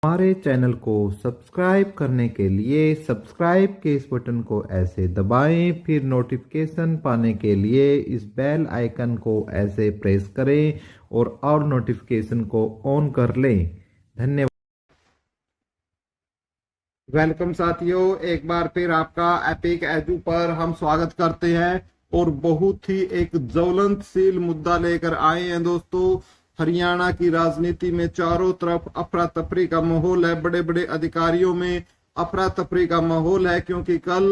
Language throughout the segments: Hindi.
हमारे चैनल को सब्सक्राइब करने के लिए सब्सक्राइब के इस बटन को ऐसे दबाएं, फिर नोटिफिकेशन पाने के लिए इस बेल आइकन को ऐसे प्रेस करें और नोटिफिकेशन को ऑन कर लें। धन्यवाद। वेलकम साथियों, एक बार फिर आपका एपिक एजू पर हम स्वागत करते हैं और बहुत ही एक ज्वलंतशील मुद्दा लेकर आए हैं दोस्तों। हरियाणा की राजनीति में चारों तरफ अफरा तफरी का माहौल है, बड़े बड़े अधिकारियों में अफरा तफरी का माहौल है, क्योंकि कल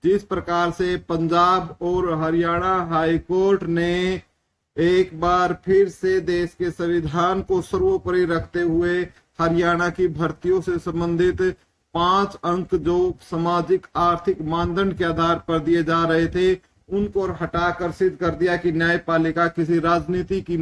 जिस प्रकार से पंजाब और हरियाणा हाई कोर्ट ने एक बार फिर से देश के संविधान को सर्वोपरि रखते हुए हरियाणा की भर्तियों से संबंधित 5 अंक जो सामाजिक आर्थिक मानदंड के आधार पर दिए जा रहे थे उनको हटाकर सिद्ध कर दिया कि न्यायपालिका किसी राजनीति की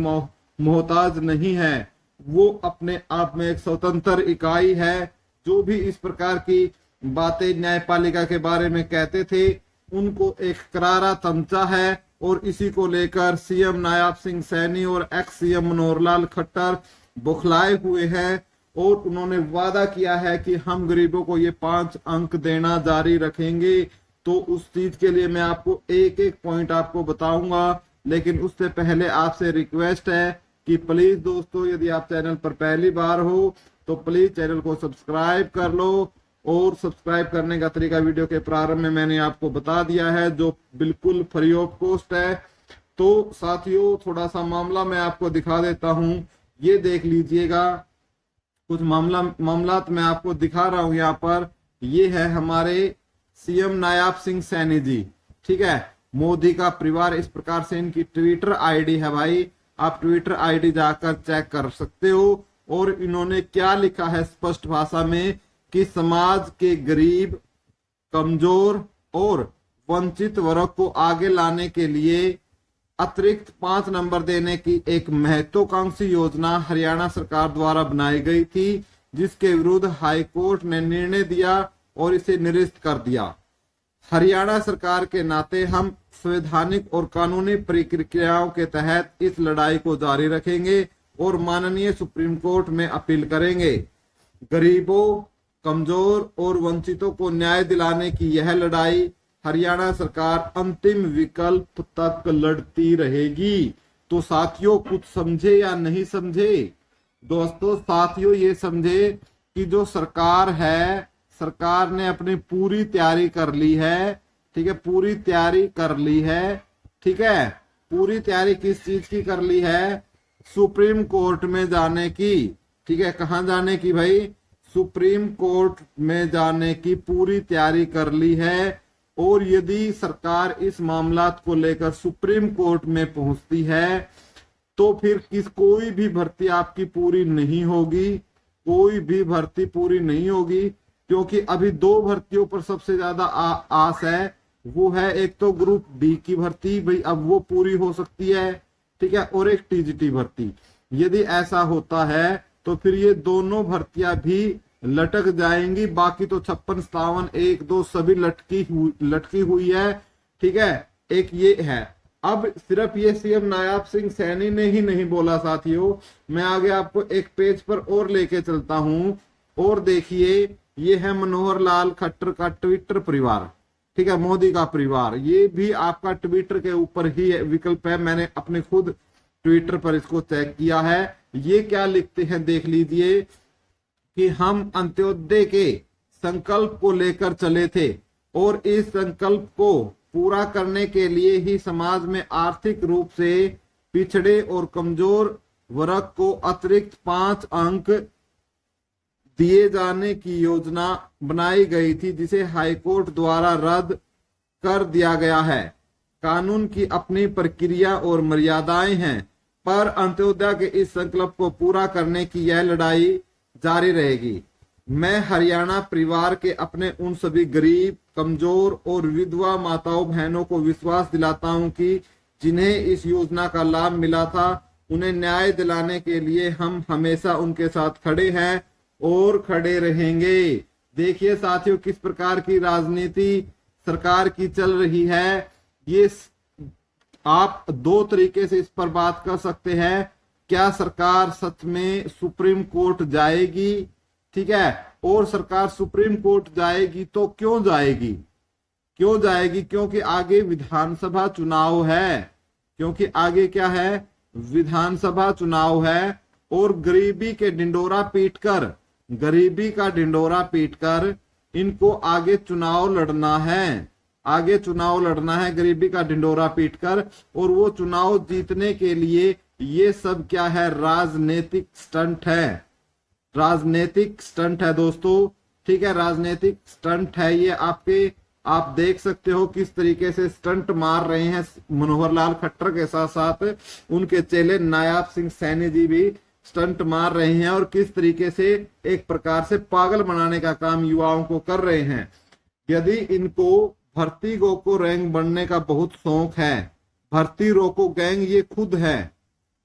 मोहताज नहीं है, वो अपने आप में एक स्वतंत्र इकाई है। जो भी इस प्रकार की बातें न्यायपालिका के बारे में कहते थे उनको एक करारा तमचा है और इसी को लेकर सीएम नायब सिंह सैनी और एक्स सीएम मनोहर लाल खट्टर बौखलाए हुए हैं और उन्होंने वादा किया है कि हम गरीबों को ये 5 अंक देना जारी रखेंगे। तो उस चीज के लिए मैं आपको एक एक पॉइंट आपको बताऊंगा, लेकिन उससे पहले आपसे रिक्वेस्ट है कि प्लीज दोस्तों, यदि आप चैनल पर पहली बार हो तो प्लीज चैनल को सब्सक्राइब कर लो और सब्सक्राइब करने का तरीका वीडियो के प्रारंभ में मैंने आपको बता दिया है, जो बिल्कुल फ्री ऑफ कॉस्ट है। तो साथियों, थोड़ा सा मामला मैं आपको दिखा देता हूं, ये देख लीजिएगा। कुछ मामला मैं आपको दिखा रहा हूं यहाँ पर। ये है हमारे सीएम नायब सिंह सैनी जी, ठीक है, मोदी का परिवार, इस प्रकार से इनकी ट्विटर आईडी है भाई, आप ट्विटर आईडी जाकर चेक कर सकते हो। और इन्होंने क्या लिखा है स्पष्ट भाषा में कि समाज के गरीब, कमजोर और वंचित वर्ग को आगे लाने के लिए अतिरिक्त 5 नंबर देने की एक महत्वाकांक्षी योजना हरियाणा सरकार द्वारा बनाई गई थी, जिसके विरुद्ध हाई कोर्ट ने निर्णय दिया और इसे निरस्त कर दिया। हरियाणा सरकार के नाते हम संवैधानिक और कानूनी प्रक्रियाओं के तहत इस लड़ाई को जारी रखेंगे और माननीय सुप्रीम कोर्ट में अपील करेंगे। गरीबों, कमजोर और वंचितों को न्याय दिलाने की यह लड़ाई हरियाणा सरकार अंतिम विकल्प तक लड़ती रहेगी। तो साथियों, कुछ समझे या नहीं समझे? दोस्तों साथियों, ये समझे कि जो सरकार है, सरकार ने अपनी पूरी तैयारी कर ली है, ठीक है, पूरी तैयारी कर ली है, ठीक है। पूरी तैयारी किस चीज की कर ली है? सुप्रीम कोर्ट में जाने की, ठीक है। कहां जाने की भाई? सुप्रीम कोर्ट में जाने की पूरी तैयारी कर ली है। और यदि सरकार इस मामला को लेकर सुप्रीम कोर्ट में पहुंचती है तो फिर कोई भी भर्ती आपकी पूरी नहीं होगी, कोई भी भर्ती पूरी नहीं होगी, क्योंकि अभी 2 भर्तियों पर सबसे ज्यादा आस है। वो है एक तो ग्रुप डी की भर्ती, भाई अब वो पूरी हो सकती है, ठीक है, और एक टीजीटी भर्ती। यदि ऐसा होता है तो फिर ये दोनों भर्तियां भी लटक जाएंगी। बाकी तो 56, 57, 1, 2 सभी लटकी हुई है, ठीक है। एक ये है। अब सिर्फ ये सीएम नायब सिंह सैनी ने ही नहीं बोला साथियों, मैं आगे आपको एक पेज पर और लेके चलता हूं। और देखिए, ये है मनोहर लाल खट्टर का ट्विटर परिवार, ठीक है, मोदी का परिवार। ये भी आपका ट्विटर के ऊपर ही विकल्प है, मैंने अपने खुद ट्विटर पर इसको चेक किया है। ये क्या लिखते हैं देख लीजिए कि हम अंत्योदय के संकल्प को लेकर चले थे और इस संकल्प को पूरा करने के लिए ही समाज में आर्थिक रूप से पिछड़े और कमजोर वर्ग को अतिरिक्त 5 अंक दिए जाने की योजना बनाई गई थी, जिसे हाईकोर्ट द्वारा रद्द कर दिया गया है। कानून की अपनी प्रक्रिया और मर्यादाएं हैं, पर अंत्योदय के इस संकल्प को पूरा करने की यह लड़ाई जारी रहेगी। मैं हरियाणा परिवार के अपने उन सभी गरीब, कमजोर और विधवा माताओं बहनों को विश्वास दिलाता हूं कि जिन्हें इस योजना का लाभ मिला था, उन्हें न्याय दिलाने के लिए हम हमेशा उनके साथ खड़े हैं और खड़े रहेंगे। देखिए साथियों, किस प्रकार की राजनीति सरकार की चल रही है। ये आप 2 तरीके से इस पर बात कर सकते हैं। क्या सरकार सच में सुप्रीम कोर्ट जाएगी ठीक है। और सरकार सुप्रीम कोर्ट जाएगी तो क्यों जाएगी, क्यों जाएगी? क्योंकि आगे विधानसभा चुनाव है, क्योंकि आगे क्या है, विधानसभा चुनाव है। और गरीबी के ढिंडोरा पीटकर, गरीबी का ढिंडोरा पीटकर इनको आगे चुनाव लड़ना है, आगे चुनाव लड़ना है गरीबी का ढिंडोरा पीटकर। और वो चुनाव जीतने के लिए ये सब क्या है, राजनीतिक स्टंट है, राजनीतिक स्टंट है दोस्तों, ठीक है, राजनीतिक स्टंट है ये। आपके आप देख सकते हो किस तरीके से स्टंट मार रहे हैं मनोहर लाल खट्टर के साथ साथ उनके चेले नायाब सिंह सैनी जी भी स्टंट मार रहे हैं, और किस तरीके से एक प्रकार से पागल बनाने का काम युवाओं को कर रहे हैं। यदि इनको भर्ती रोको रैंक बनने का बहुत शौक है, भर्ती रोको गैंग ये खुद है,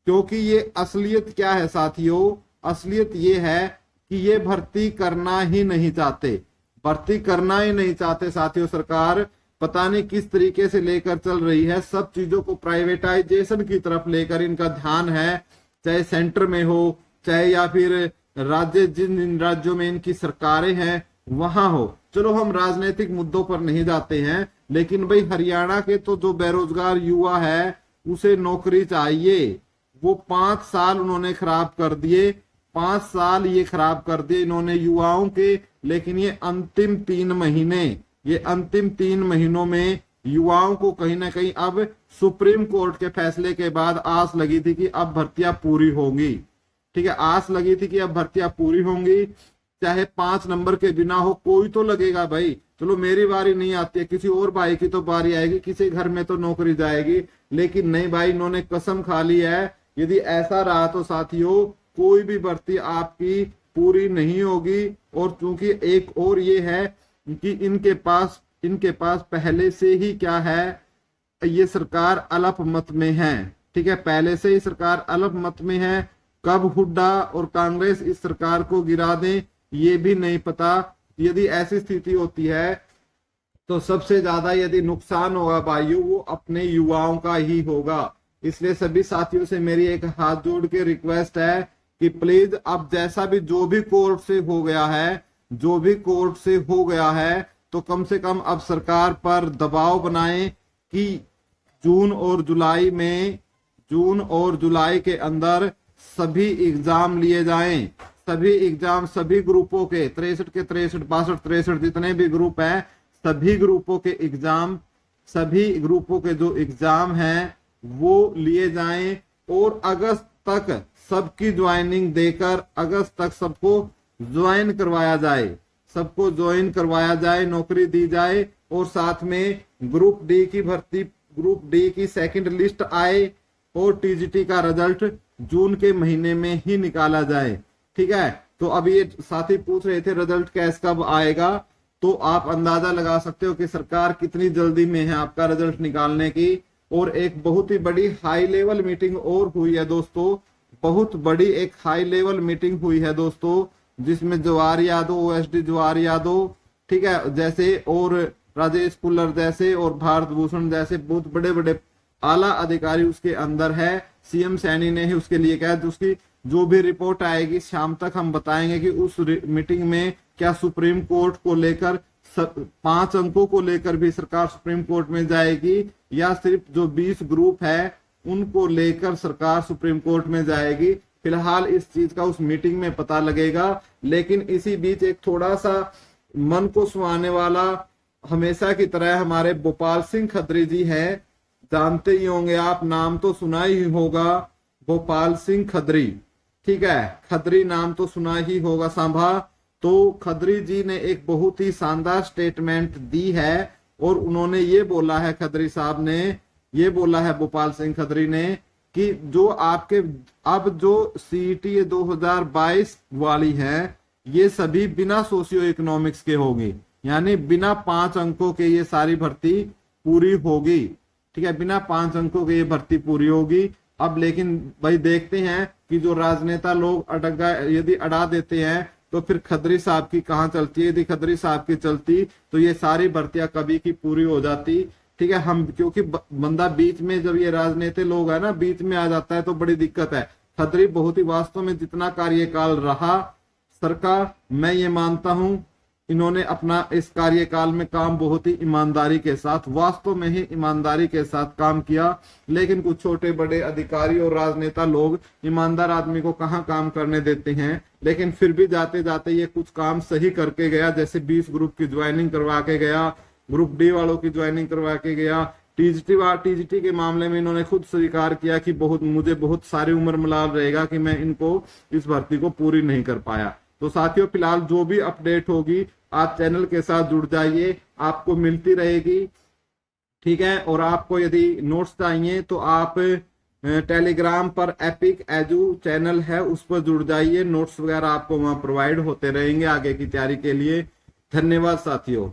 क्योंकि ये असलियत क्या है साथियों, असलियत ये है कि ये भर्ती करना ही नहीं चाहते, भर्ती करना ही नहीं चाहते साथियों। सरकार पता नहीं किस तरीके से लेकर चल रही है, सब चीजों को प्राइवेटाइजेशन की तरफ लेकर इनका ध्यान है, चाहे सेंटर में हो चाहे या फिर राज्य, जिन राज्यों में इनकी सरकारें हैं वहां हो। चलो हम राजनीतिक मुद्दों पर नहीं जाते हैं, लेकिन भाई हरियाणा के तो जो बेरोजगार युवा है उसे नौकरी चाहिए। वो 5 साल उन्होंने खराब कर दिए, 5 साल ये खराब कर दिए इन्होंने युवाओं के। लेकिन ये अंतिम 3 महीने, ये अंतिम 3 महीनों में युवाओं को कहीं ना कहीं अब सुप्रीम कोर्ट के फैसले के बाद आस लगी थी कि अब भर्तियां पूरी होंगी, ठीक है, आस लगी थी कि अब भर्तियां पूरी होंगी, चाहे 5 नंबर के बिना हो, कोई तो लगेगा भाई। चलो मेरी बारी नहीं आती है, किसी और भाई की तो बारी आएगी, किसी घर में तो नौकरी जाएगी। लेकिन नहीं भाई, इन्होंने कसम खा ली है, यदि ऐसा रहा तो साथियों कोई भी भर्ती आपकी पूरी नहीं होगी। और चूंकि एक और ये है कि इनके पास पहले से ही क्या है, ये सरकार अल्पमत में है, ठीक है, पहले से ही सरकार अल्पमत में है। कब हुड्डा और कांग्रेस इस सरकार को गिरा दें ये भी नहीं पता। यदि ऐसी स्थिति होती है तो सबसे ज्यादा यदि नुकसान होगा भाइयों वो अपने युवाओं का ही होगा। इसलिए सभी साथियों से मेरी एक हाथ जोड़ के रिक्वेस्ट है कि प्लीज अब जैसा भी जो भी कोर्ट से हो गया है, जो भी कोर्ट से हो गया है, तो कम से कम अब सरकार पर दबाव बनाएं कि जून और जुलाई के अंदर सभी एग्जाम लिए जाएं, सभी एग्जाम सभी ग्रुपों के 63 के 63 62 63 जितने भी ग्रुप हैं सभी ग्रुपों के एग्जाम, सभी ग्रुपों के जो एग्जाम हैं वो लिए जाएं। और अगस्त तक सबकी ज्वाइनिंग देकर अगस्त तक सबको ज्वाइन करवाया जाए, सबको ज्वाइन करवाया जाए, नौकरी दी जाए। और साथ में ग्रुप डी की भर्ती, ग्रुप डी की सेकंड लिस्ट आए और टीजीटी का रिजल्ट जून के महीने में ही निकाला जाए, ठीक है। तो अब ये साथी पूछ रहे थे रिजल्ट कैस कब आएगा, तो आप अंदाजा लगा सकते हो कि सरकार कितनी जल्दी में है आपका रिजल्ट निकालने की। और एक बहुत ही बड़ी हाई लेवल मीटिंग और हुई है दोस्तों, बहुत बड़ी एक हाई लेवल मीटिंग हुई है दोस्तों, जिसमें जवाहर यादव, ओएसडी जवाहर यादव, ठीक है, जैसे और राजेश कुल्लर जैसे और भारत भूषण जैसे बहुत बड़े बड़े आला अधिकारी उसके अंदर है। सीएम सैनी ने ही उसके लिए कहा, उसकी जो भी रिपोर्ट आएगी शाम तक हम बताएंगे कि उस मीटिंग में क्या सुप्रीम कोर्ट को लेकर 5 अंकों को लेकर भी सरकार सुप्रीम कोर्ट में जाएगी या सिर्फ जो 20 ग्रुप है उनको लेकर सरकार सुप्रीम कोर्ट में जाएगी। फिलहाल इस चीज का उस मीटिंग में पता लगेगा। लेकिन इसी बीच एक थोड़ा सा मन को सुहाने वाला, हमेशा की तरह हमारे भोपाल सिंह खत्री जी हैं, जानते ही होंगे आप, नाम तो सुना ही होगा, भोपाल सिंह खत्री, ठीक है, खत्री नाम तो सुना ही होगा सांभा। तो खत्री जी ने एक बहुत ही शानदार स्टेटमेंट दी है और उन्होंने ये बोला है, खत्री साहब ने ये बोला है, भोपाल सिंह खत्री ने, कि जो आपके अब जो सीईटी 2022 वाली है ये सभी बिना सोशियो इकोनॉमिक्स के होगी, यानी बिना 5 अंकों के ये सारी भर्ती पूरी होगी, ठीक है, बिना 5 अंकों के ये भर्ती पूरी होगी। अब लेकिन भाई देखते हैं कि जो राजनेता लोग यदि अड़ा देते हैं तो फिर खत्री साहब की कहाँ चलती है। यदि खत्री साहब की चलती तो ये सारी भर्तियां कभी की पूरी हो जाती, ठीक है। हम क्योंकि बंदा बीच में जब ये राजनेता लोग है ना बीच में आ जाता है तो बड़ी दिक्कत है। खत्री बहुत ही वास्तव में जितना कार्यकाल रहा सरकार, मैं ये मानता हूं इन्होंने अपना इस कार्यकाल में काम बहुत ही ईमानदारी के साथ, वास्तव में ही ईमानदारी के साथ काम किया। लेकिन कुछ छोटे बड़े अधिकारी और राजनेता लोग ईमानदार आदमी को कहाँ काम करने देते हैं, लेकिन फिर भी जाते जाते ये कुछ काम सही करके गया। जैसे 20 ग्रुप की ज्वाइनिंग करवा के गया, ग्रुप डी वालों की ज्वाइनिंग करवा के गया। टीजीटी के मामले में इन्होंने खुद स्वीकार किया कि मुझे बहुत सारी उम्र मलाल रहेगा कि मैं इनको इस भर्ती को पूरी नहीं कर पाया। तो साथियों, फिलहाल जो भी अपडेट होगी आप चैनल के साथ जुड़ जाइए, आपको मिलती रहेगी, ठीक है। और आपको यदि नोट्स चाहिए तो आप टेलीग्राम पर एपिक एजू चैनल है उस पर जुड़ जाइए, नोट्स वगैरह आपको वहां प्रोवाइड होते रहेंगे आगे की तैयारी के लिए। धन्यवाद साथियों।